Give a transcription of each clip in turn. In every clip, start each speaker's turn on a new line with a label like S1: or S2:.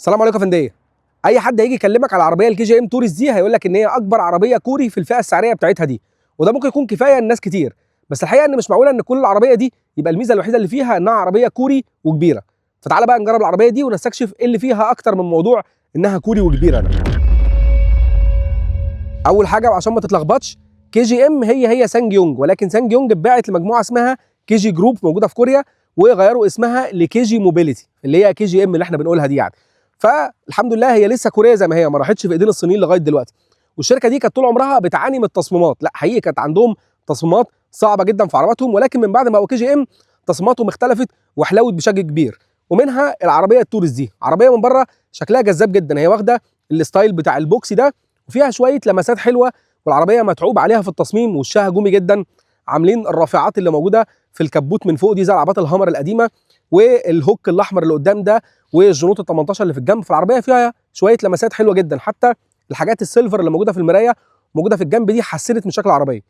S1: السلام عليكم يا فنديه. اي حد هيجي يكلمك على العربيه الكي جي ام توريس دي هيقول لك ان هي اكبر عربيه كوري في الفئه السعريه بتاعتها دي، وده ممكن يكون كفايه لناس كتير، بس الحقيقه ان مش معقوله ان كل العربيه دي يبقى الميزه الوحيده اللي فيها انها عربيه كوري وكبيره. فتعالى بقى نجرب العربيه دي ونستكشف ايه اللي فيها اكتر من موضوع انها كوري وكبيره ده. اول حاجه وعشان ما تتلخبطش، كي جي ام هي سانج يونج، ولكن سانج يونج اتباعت لمجموعه اسمها كي جي جروب موجوده في كوريا، وغيروا اسمها لكي جي موبيليتي اللي هي كي جي ام اللي احنا بنقولها دي يعني. فالحمد لله هي لسه كوريه زي ما هي، ما راحتش في ايدين الصينيين لغايه دلوقتي. والشركه دي كانت طول عمرها بتعاني من التصميمات، لا حقيقي كانت عندهم تصميمات صعبه جدا في عربياتهم، ولكن من بعد ما بقوا كي جي ام تصميماتهم اختلفت وحلوت بشكل كبير. ومنها العربيه التوريس دي، عربيه من بره شكلها جذاب جدا، هي واخده الستايل بتاع البوكسي ده وفيها شويه لمسات حلوه، والعربيه متعوب عليها في التصميم، وشها هجومي جدا. عاملين الرافعات اللي موجوده في الكبوت من فوق دي زي العربيات الهامر القديمه، والهوك الاحمر اللي قدام ده، والجنوط ال 18 اللي في الجنب. في العربيه فيها شويه لمسات حلوه جدا، حتى الحاجات السيلفر اللي موجوده في المرايه موجوده في الجنب دي حسنت من شكل العربيه.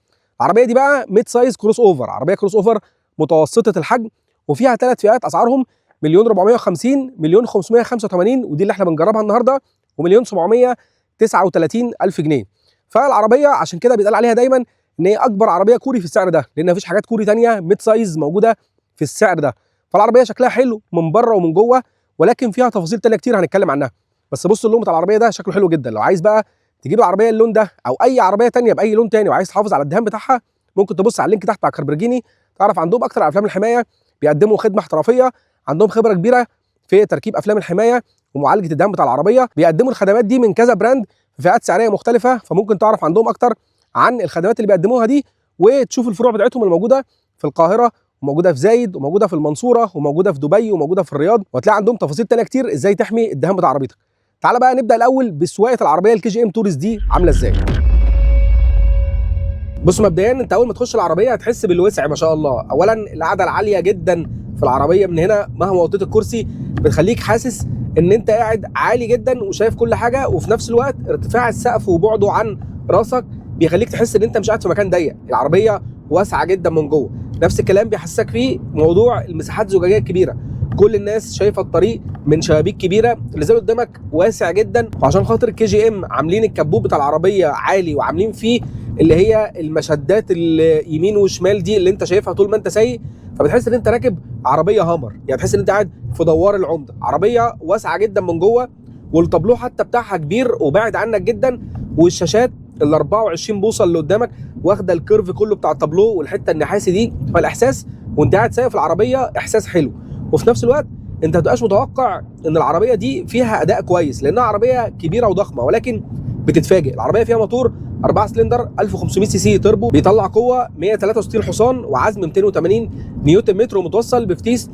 S1: العربيه دي بقى ميد سايز كروس اوفر، عربيه كروس اوفر متوسطه الحجم، وفيها ثلاث فئات اسعارهم مليون 450، مليون 585 ودي اللي احنا بنجربها النهارده، ومليون 739 الف جنيه. فالعربيه عشان كده بيتقال عليها دايما ان هي اكبر عربيه كوري في السعر ده، لان مفيش حاجات كوري ثانيه ميد سايز موجوده في السعر ده. فالعربيه شكلها حلو من بره ومن جوه، ولكن فيها تفاصيل تانية كتير هنتكلم عنها. بس بص اللون بتاع العربيه ده شكله حلو جدا. لو عايز بقى تجيب العربيه اللون ده او اي عربيه تانية باي لون تاني وعايز تحافظ على الدهان بتاعها، ممكن تبص على اللينك تحت بتاع كاربرجيني، تعرف عندهم اكتر على افلام الحمايه، بيقدموا خدمه احترافيه، عندهم خبره كبيره في تركيب افلام الحمايه ومعالجه الدهان بتاع العربيه، بيقدموا الخدمات دي من كذا براند في فئات سعريه مختلفه، فممكن تعرف عندهم اكتر عن الخدمات اللي بيقدموها دي، وتشوف الفروع بتاعتهم الموجوده في القاهره، وموجوده في زايد، وموجوده في المنصوره، وموجوده في دبي، وموجوده في الرياض، وهتلاقي عندهم تفاصيل تانية كتير ازاي تحمي الدهان بتاع عربيتك. تعالى بقى نبدا الاول بسواقه العربيه الكي جي ام توريس دي عامله ازاي. بص مبدئيا انت اول ما تخش العربيه هتحس بالوسع ما شاء الله. اولا القعده العاليه جدا في العربيه من هنا، مهما وطيت الكرسي بتخليك حاسس ان انت قاعد عالي جدا وشايف كل حاجه، وفي نفس الوقت ارتفاع السقف وبعده عن راسك بيخليك تحس ان انت مش قاعد في مكان ضيق. العربيه واسعه جدا من جوه. نفس الكلام بيحسسك فيه موضوع المساحات الزجاجيه الكبيره، كل الناس شايفه الطريق من شبابيك كبيره، اللي زي قدامك واسع جدا. وعشان خاطر كي جي ام عاملين الكبوت بتاع العربيه عالي، وعاملين فيه اللي هي المشدات اليمين وشمال دي اللي انت شايفها طول ما انت سايق، فبتحس ان انت راكب عربيه هامر، يعني تحس ان انت قاعد في دوار العمده. عربيه واسعه جدا من جوه، والطابلوه حتى بتاعها كبير وبعد عنك جدا، والشاشات ال 24 بوصه اللي قدامك واخده الكيرف كله بتاع الطابلوه والحته النحاسي دي، فالاحساس وانت قاعد سايق في العربيه احساس حلو. وفي نفس الوقت انت ما تبقاش متوقع ان العربيه دي فيها اداء كويس لانها عربيه كبيره وضخمه، ولكن بتتفاجئ. العربيه فيها موتور 4 سلندر 1500 سي سي تربو، بيطلع قوه 163 حصان وعزم 280 نيوتن متر، ومتوصل بفتيس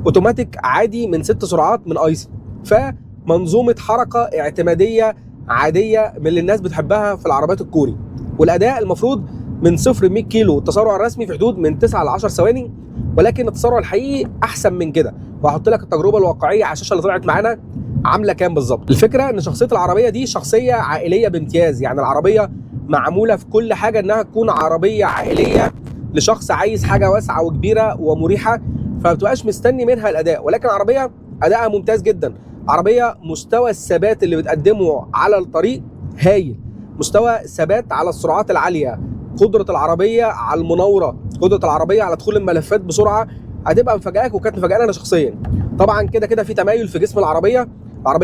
S1: اوتوماتيك عادي من 6 سرعات من ايسي. فمنظومه حركه اعتماديه عاديه من اللي الناس بتحبها في العربيات الكوري. والاداء المفروض من 0 ل 100 كيلو التسارع الرسمي في حدود من 9 ل 10 ثواني، ولكن التسارع الحقيقي احسن من كده. وهحط لك التجربه الواقعيه على الشاشه اللي طلعت معانا عامله كام بالظبط. الفكره ان شخصيه العربيه دي شخصيه عائليه بامتياز، يعني العربيه معموله في كل حاجه انها تكون عربيه عائليه لشخص عايز حاجه واسعه وكبيره ومريحه، فما بتبقاش مستني منها الاداء، ولكن عربيه ادائها ممتاز جدا. عربيه مستوى الثبات اللي بتقدمه على الطريق هايل، مستوى ثبات على السرعات العاليه، قدره العربيه على المناوره، قدره العربيه على دخول الملفات بسرعه، هتبقى مفاجئك وكانت مفاجئاني انا شخصيا. طبعا كده كده في تمايل في جسم العربيه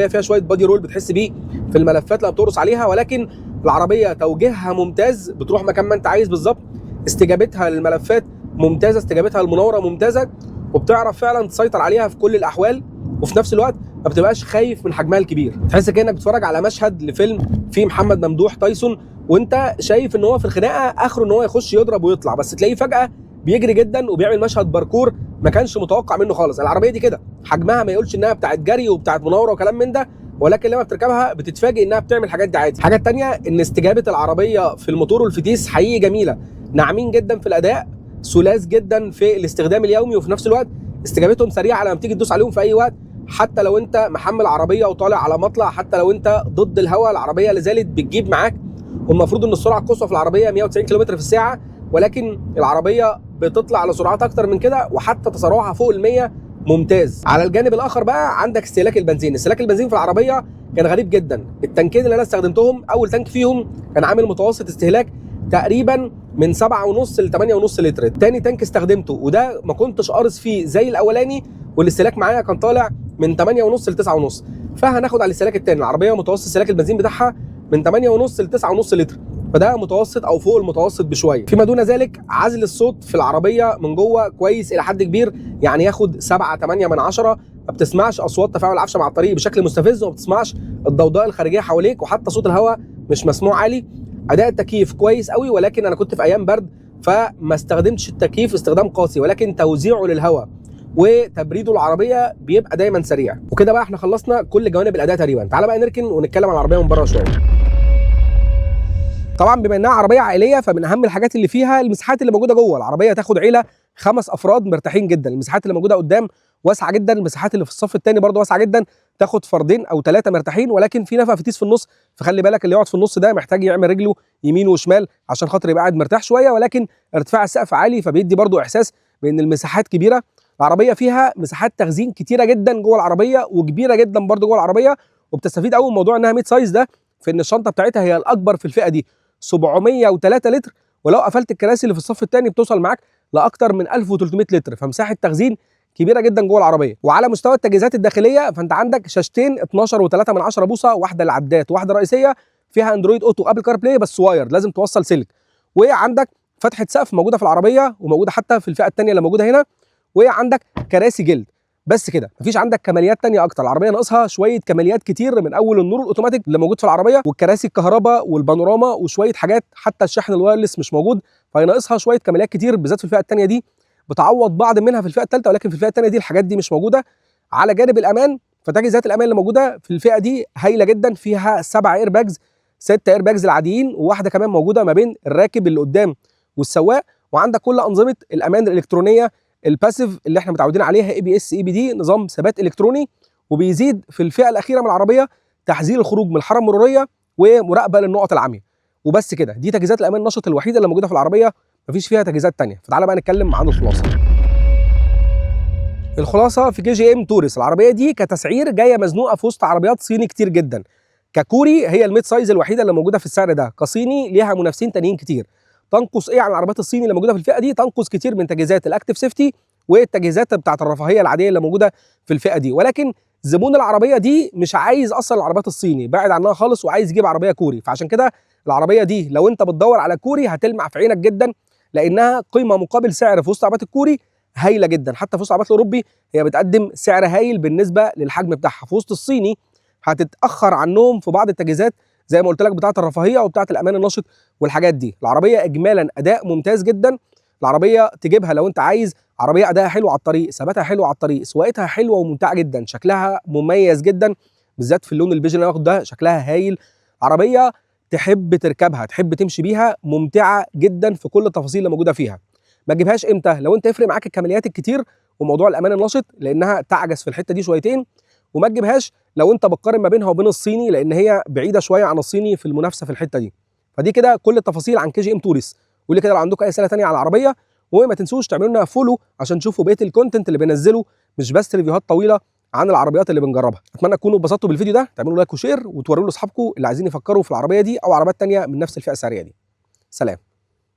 S1: فيها شويه بادي رول بتحس بيه في الملفات لما بتقرص عليها، ولكن العربيه توجيهها ممتاز، بتروح مكان ما انت عايز بالظبط، استجابتها للملفات ممتازه، استجابتها للمناوره ممتازه، وبتعرف فعلا تسيطر عليها في كل الاحوال. وفي نفس الوقت ما بتبقاش خايف من حجمها الكبير، تحس كانك بتتفرج على مشهد لفيلم فيه محمد ممدوح تايسون، وانت شايف ان هو في الخناقه اخره ان هو يخش يضرب ويطلع، بس تلاقيه فجاه بيجري جدا وبيعمل مشهد باركور ما كانش متوقع منه خالص. العربيه دي كده حجمها ما يقولش انها بتاعت جري وبتاعت مناوره وكلام من ده، ولكن لما بتركبها بتتفاجئ انها بتعمل الحاجات دي عادي. حاجه تانية ان استجابه العربيه في الموتور والفتيس حقيقي جميله، ناعمين جدا في الاداء، سلاس جدا في الاستخدام اليومي، وفي نفس الوقت استجابتهم سريعه لما بتيجي تدوس عليهم في اي وقت، حتى لو انت محمل عربيه وطالع على مطلع، حتى لو انت ضد الهواء العربيه لازالت بتجيب معاك. والمفروض ان السرعه القصوى في العربيه 190 كم في الساعه، ولكن العربيه بتطلع على سرعات اكتر من كده، وحتى تسارعها فوق ال 100 ممتاز. على الجانب الاخر بقى عندك استهلاك البنزين. استهلاك البنزين في العربيه كان غريب جدا. التنكين اللي انا استخدمتهم، اول تانك فيهم كان عامل متوسط استهلاك تقريبا من 7.5 ل 8.5 لتر. تاني تانك استخدمته وده ما كنتش قارص فيه زي الاولاني، والاستهلاك معايا كان طالع من 8.5 ل 9.5. فهناخد على الاستهلاك الثاني. العربيه متوسط استهلاك البنزين بتاعها من 8.5 ل 9.5 لتر، فده متوسط او فوق المتوسط بشويه. فيما دون ذلك عزل الصوت في العربيه من جوه كويس الى حد كبير، يعني ياخد 7 8 من 10. ما بتسمعش اصوات تفاعل العفشه مع الطريق بشكل مستفز، وما بتسمعش الضوضاء الخارجيه حواليك، وحتى صوت الهواء مش مسموع عالي. اداء التكييف كويس قوي، ولكن انا كنت في ايام برد فما استخدمتش التكييف استخدام قاسي، ولكن توزيعه للهواء وتبريده العربيه بيبقى دايما سريع. وكده بقى احنا خلصنا كل جوانب الاداء تقريبا. تعالى بقى نركن ونتكلم عن العربيه من بره شويه. طبعا بما انها عربيه عائليه، فمن اهم الحاجات اللي فيها المساحات اللي موجوده جوه. العربيه تاخد عيله 5 افراد مرتاحين جدا. المساحات اللي موجوده قدام واسعه جدا، المساحات اللي في الصف الثاني برده واسعه جدا، تاخد فردين او 3 مرتاحين، ولكن في نفق فتيس في النص، فخلي بالك اللي يقعد في النص ده محتاج يعمل رجله يمين وشمال عشان خاطر يبقى قاعد مرتاح شويه. ولكن ارتفاع السقف عالي فبيدي برده احساس بان المساحات كبيره. العربيه فيها مساحات تخزين كتيره جدا جوه العربيه، وكبيره جدا برده جوه العربيه، وبتستفيد قوي من موضوع انها ميد سايز ده، في ان الشنطه بتاعتها هي الاكبر في الفئه دي 703 لتر، ولو قفلت الكراسي اللي في الصف الثاني بتوصل معاك لاكتر من 1300 لتر، فمساحه تخزين كبيره جدا جوه العربيه. وعلى مستوى التجهيزات الداخليه فانت عندك شاشتين 12.3 بوصه، واحده للعدات واحده رئيسيه، فيها اندرويد اوتو ابل كار بلاي بس واير، لازم توصل سلك. وعندك فتحه سقف موجوده في العربيه، وموجوده حتى في الفئه الثانيه اللي موجوده هنا. وعندك كراسي جلد. بس كده، مفيش عندك كماليات تانية اكتر. العربيه ناقصها شويه كماليات كتير، من اول النور الاوتوماتيك اللي موجود في العربيه، والكراسي الكهرباء والبانوراما وشويه حاجات، حتى الشحن الوايرلس مش موجود، فهي ناقصها شويه كماليات كتير بالذات في الفئه الثانيه دي. بتعوض بعض منها في الفئه الثالثه، ولكن في الفئه الثانيه دي الحاجات دي مش موجوده. على جانب الامان فتجهيزات الامان اللي موجوده في الفئه دي هايله جدا، فيها 7 اير باجز، 6 اير باجز العاديين، وواحده كمان موجوده ما بين الراكب اللي قدام والسواق. وعندك كل انظمه الامان الالكترونيه الباسيف اللي احنا متعودين عليها، ABS EBD، نظام ثبات الكتروني. وبيزيد في الفئه الاخيره من العربيه تحذير الخروج من الحاره المروريه ومراقبه للنقط العاميه. وبس كده، دي تجهيزات الامان النشط الوحيده اللي موجوده في العربيه، مفيش فيها تجهيزات ثانيه. فتعالى بقى نتكلم عن الخلاصه. الخلاصه في KGM تورس، العربيه دي كتسعير جايه مزنوقه في وسط عربيات صيني كتير جدا. ككوري هي الميد سايز الوحيده اللي موجوده في السعر ده، كصيني ليها منافسين تانيين كتير. تنقص ايه عن العربيات الصيني اللي موجوده في الفئه دي؟ تنقص كتير من تجهيزات الاكتيف سيفتي والتجهيزات بتاعه الرفاهيه العاديه اللي موجوده في الفئه دي. ولكن زبون العربيه دي مش عايز اصلا العربيات الصيني، بعد عنها خالص وعايز يجيب عربيه كوري. فعشان كده العربيه دي لو انت بتدور على كوري هتلمع في عينك جدا، لانها قيمه مقابل سعر في وسط عربيات الكوري هايله جدا. حتى في وسط العربيات الاوروبي هي بتقدم سعر هايل بالنسبه للحجم بتاعها. في وسط الصيني هتتاخر عنهم في بعض التجهيزات زي ما قلت لك، بتاعه الرفاهيه وبتاعه الامان النشط والحاجات دي. العربيه اجمالا اداء ممتاز جدا. العربيه تجيبها لو انت عايز عربيه ادائها حلو على الطريق، ثباتها حلو على الطريق، سواقتها حلوه وممتعه جدا، شكلها مميز جدا بالذات في اللون البيج اللي انا واخد ده، شكلها هايل. عربيه تحب تركبها، تحب تمشي بيها، ممتعه جدا في كل التفاصيل اللي موجوده فيها. ما تجيبهاش امتى؟ لو انت يفرق معاك الكماليات الكتير وموضوع الامان النشط، لانها تعجز في الحته دي شويتين. وما تجيبهاش لو انت بتقارن ما بينها وبين الصيني، لان هي بعيده شويه عن الصيني في المنافسه في الحته دي. فدي كده كل التفاصيل عن KGM تورس. قول لي كده لو عندكم اي اسئله ثانيه على العربيه، وما تنسوش تعملوا لنا فولو عشان تشوفوا بقيه الكونتنت اللي بنزله، مش بس ريفيوهات طويله عن العربيات اللي بنجربها. اتمنى تكونوا اتبسطتوا بالفيديو ده، تعملوا لايك وشير وتوروا لاصحابكم اللي عايزين يفكروا في العربيه دي او عربيات ثانيه من نفس الفئه السعريه دي. سلام.